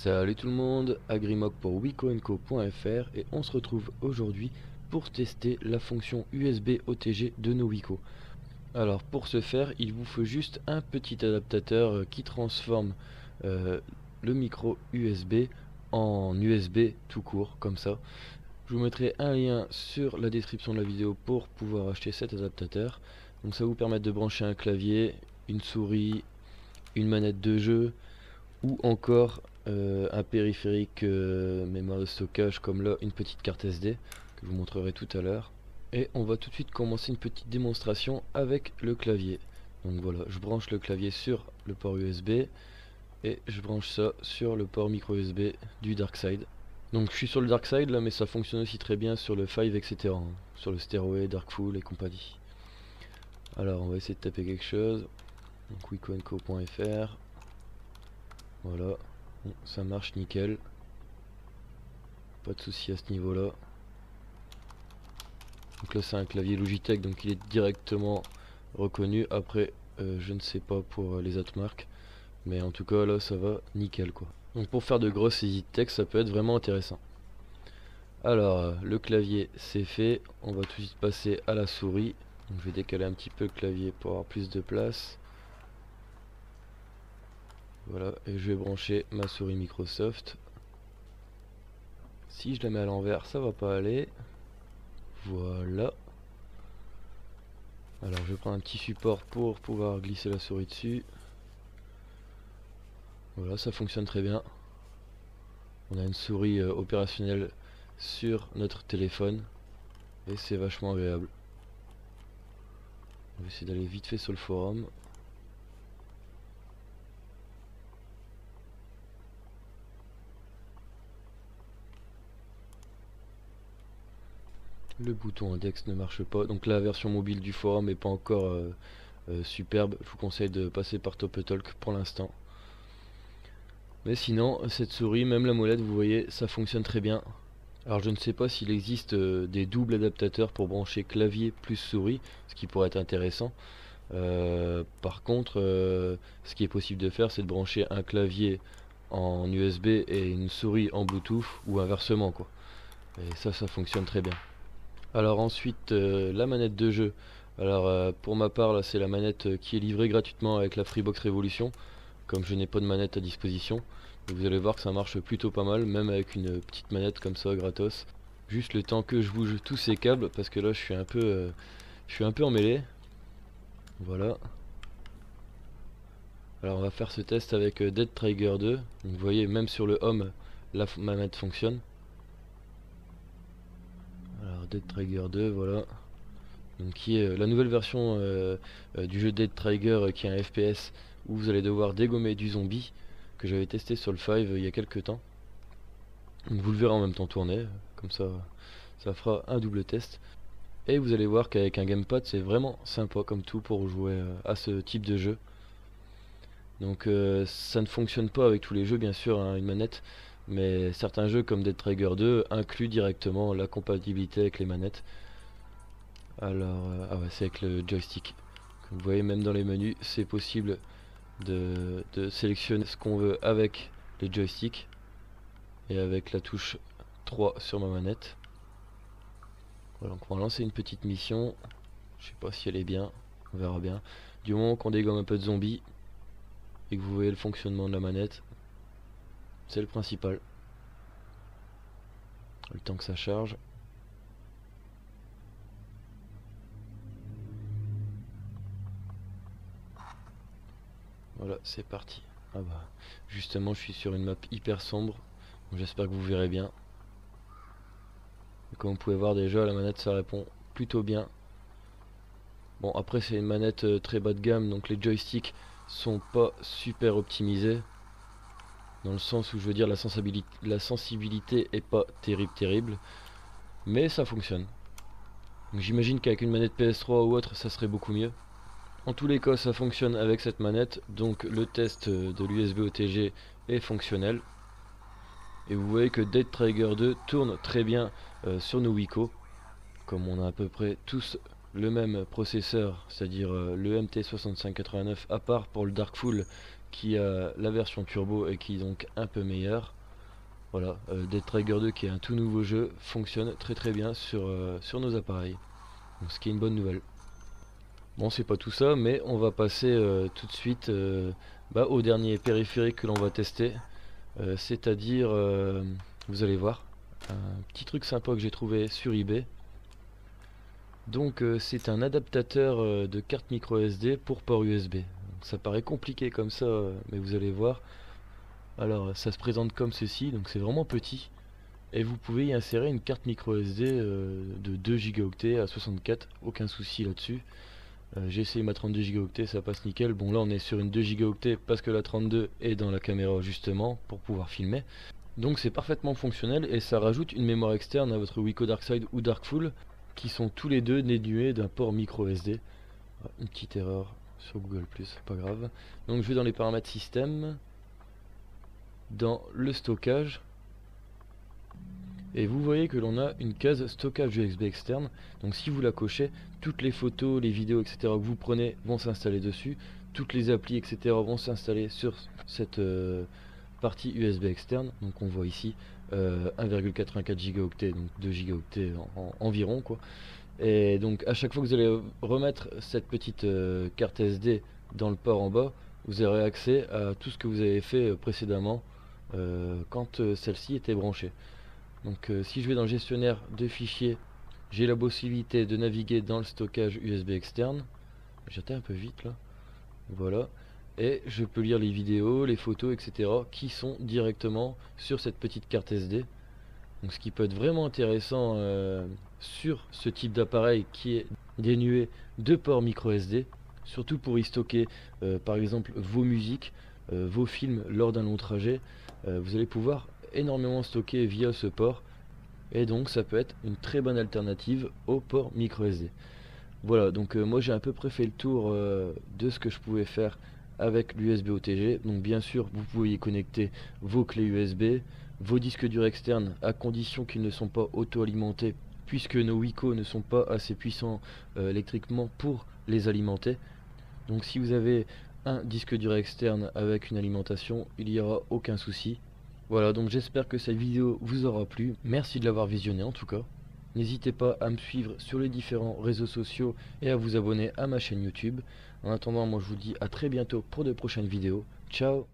Salut tout le monde, Agrimoc pour wicoenco.fr et on se retrouve aujourd'hui pour tester la fonction USB OTG de nos Wico. Alors pour ce faire, il vous faut juste un petit adaptateur qui transforme le micro USB en USB tout court, comme ça. Je vous mettrai un lien sur la description de la vidéo pour pouvoir acheter cet adaptateur. Donc ça vous permet de brancher un clavier, une souris, une manette de jeu ou encore un périphérique mémoire de stockage comme là une petite carte SD que je vous montrerai tout à l'heure. Et on va tout de suite commencer une petite démonstration avec le clavier. Donc voilà, je branche le clavier sur le port USB et je branche ça sur le port micro USB du Darkside. Donc je suis sur le Darkside là, mais ça fonctionne aussi très bien sur le 5 etc, hein, sur le Stairway, Darkful et compagnie. Alors on va essayer de taper quelque chose. Donc wicoenco.fr. Voilà, bon, ça marche nickel. Pas de souci à ce niveau là. Donc là c'est un clavier Logitech, donc il est directement reconnu. Après je ne sais pas pour les autres marques, mais en tout cas là ça va nickel quoi. Donc pour faire de grosses saisies de texte, ça peut être vraiment intéressant. Alors le clavier c'est fait, on va tout de suite passer à la souris. Donc, je vais décaler un petit peu le clavier pour avoir plus de place. Voilà, et je vais brancher ma souris Microsoft. Si je la mets à l'envers, ça va pas aller. Voilà. Alors je vais prendre un petit support pour pouvoir glisser la souris dessus. Voilà, ça fonctionne très bien. On a une souris opérationnelle sur notre téléphone et c'est vachement agréable. On va essayer d'aller vite fait sur le forum. Le bouton index ne marche pas, donc la version mobile du forum n'est pas encore superbe. Je vous conseille de passer par TopTalk pour l'instant. Mais sinon, cette souris, même la molette, vous voyez, ça fonctionne très bien. Alors je ne sais pas s'il existe des doubles adaptateurs pour brancher clavier plus souris, ce qui pourrait être intéressant. Par contre, ce qui est possible de faire, c'est de brancher un clavier en USB et une souris en Bluetooth ou inversement quoi. Et ça fonctionne très bien. Alors ensuite, la manette de jeu. Alors pour ma part, là c'est la manette qui est livrée gratuitement avec la Freebox Revolution. Comme je n'ai pas de manette à disposition, donc vous allez voir que ça marche plutôt pas mal, même avec une petite manette comme ça gratos. Juste le temps que je bouge tous ces câbles, parce que là je suis un peu emmêlé. Voilà. Alors on va faire ce test avec Dead Trigger 2. Donc, vous voyez, même sur le Home, la manette fonctionne. Alors Dead Trigger 2, voilà. Donc, qui est la nouvelle version du jeu Dead Trigger, qui est un FPS où vous allez devoir dégommer du zombie, que j'avais testé sur le 5 il y a quelques temps. Donc, vous le verrez en même temps tourner, comme ça ça fera un double test. Et vous allez voir qu'avec un gamepad c'est vraiment sympa comme tout pour jouer à ce type de jeu. Donc ça ne fonctionne pas avec tous les jeux bien sûr, hein, une manette, mais certains jeux comme Dead Trigger 2 incluent directement la compatibilité avec les manettes. Alors ah ouais, c'est avec le joystick. Comme vous voyez, même dans les menus c'est possible de sélectionner ce qu'on veut avec les joysticks et avec la touche 3 sur ma manette. Voilà, donc on va lancer une petite mission. Je sais pas si elle est bien, on verra bien. Du moment qu'on dégomme un peu de zombies et que vous voyez le fonctionnement de la manette, c'est le principal. Le temps que ça charge. Voilà, c'est parti. Ah bah, justement, je suis sur une map hyper sombre, donc j'espère que vous verrez bien. Et comme vous pouvez voir déjà, la manette ça répond plutôt bien. Bon, après c'est une manette très bas de gamme, donc les joysticks sont pas super optimisés. Dans le sens où je veux dire la sensibilité est pas terrible, mais ça fonctionne. Donc j'imagine qu'avec une manette PS3 ou autre ça serait beaucoup mieux. En tous les cas ça fonctionne avec cette manette, donc le test de l'USB OTG est fonctionnel. Et vous voyez que Dead Trigger 2 tourne très bien sur nos Wico. Comme on a à peu près tous le même processeur, c'est-à-dire le MT6589, à part pour le Darkful qui a la version turbo et qui est donc un peu meilleur. Voilà, Dead Trigger 2 qui est un tout nouveau jeu, fonctionne très bien sur nos appareils. Donc, ce qui est une bonne nouvelle. Bon, c'est pas tout ça, mais on va passer tout de suite au dernier périphérique que l'on va tester. C'est-à-dire, vous allez voir, un petit truc sympa que j'ai trouvé sur eBay. Donc c'est un adaptateur de carte micro SD pour port USB. Donc, ça paraît compliqué comme ça, mais vous allez voir. Alors ça se présente comme ceci, donc c'est vraiment petit. Et vous pouvez y insérer une carte micro SD de 2 gigaoctets à 64, aucun souci là-dessus. J'ai essayé ma 32 gigaoctets, ça passe nickel. Bon là on est sur une 2 gigaoctets parce que la 32 est dans la caméra justement pour pouvoir filmer. Donc c'est parfaitement fonctionnel et ça rajoute une mémoire externe à votre Wiko Darkside ou Darkful qui sont tous les deux dénués d'un port micro SD. Une petite erreur sur Google+, pas grave. Donc je vais dans les paramètres système, dans le stockage, et vous voyez que l'on a une case stockage USB externe. Donc si vous la cochez, toutes les photos, les vidéos, etc. que vous prenez vont s'installer dessus. Toutes les applis, etc. vont s'installer sur cette partie USB externe. Donc on voit ici 1,84 gigaoctets, donc 2 gigaoctets environ quoi. Et donc à chaque fois que vous allez remettre cette petite carte SD dans le port en bas, vous aurez accès à tout ce que vous avez fait précédemment quand celle-ci était branchée. Donc si je vais dans le gestionnaire de fichiers, j'ai la possibilité de naviguer dans le stockage USB externe. J'étais un peu vite là. Voilà. Et je peux lire les vidéos, les photos, etc. qui sont directement sur cette petite carte SD. Donc ce qui peut être vraiment intéressant sur ce type d'appareil qui est dénué de port micro SD, surtout pour y stocker par exemple vos musiques, vos films lors d'un long trajet. Vous allez pouvoir énormément stocker via ce port et donc ça peut être une très bonne alternative au port micro SD. Voilà, donc moi j'ai à peu près fait le tour de ce que je pouvais faire avec l'USB OTG. Donc bien sûr vous pouvez y connecter vos clés USB, vos disques durs externes à condition qu'ils ne sont pas auto-alimentés, puisque nos Wiko ne sont pas assez puissants électriquement pour les alimenter. Donc si vous avez un disque dur externe avec une alimentation, il n'y aura aucun souci. Voilà, donc j'espère que cette vidéo vous aura plu. Merci de l'avoir visionné en tout cas. N'hésitez pas à me suivre sur les différents réseaux sociaux et à vous abonner à ma chaîne YouTube. En attendant, moi je vous dis à très bientôt pour de prochaines vidéos. Ciao!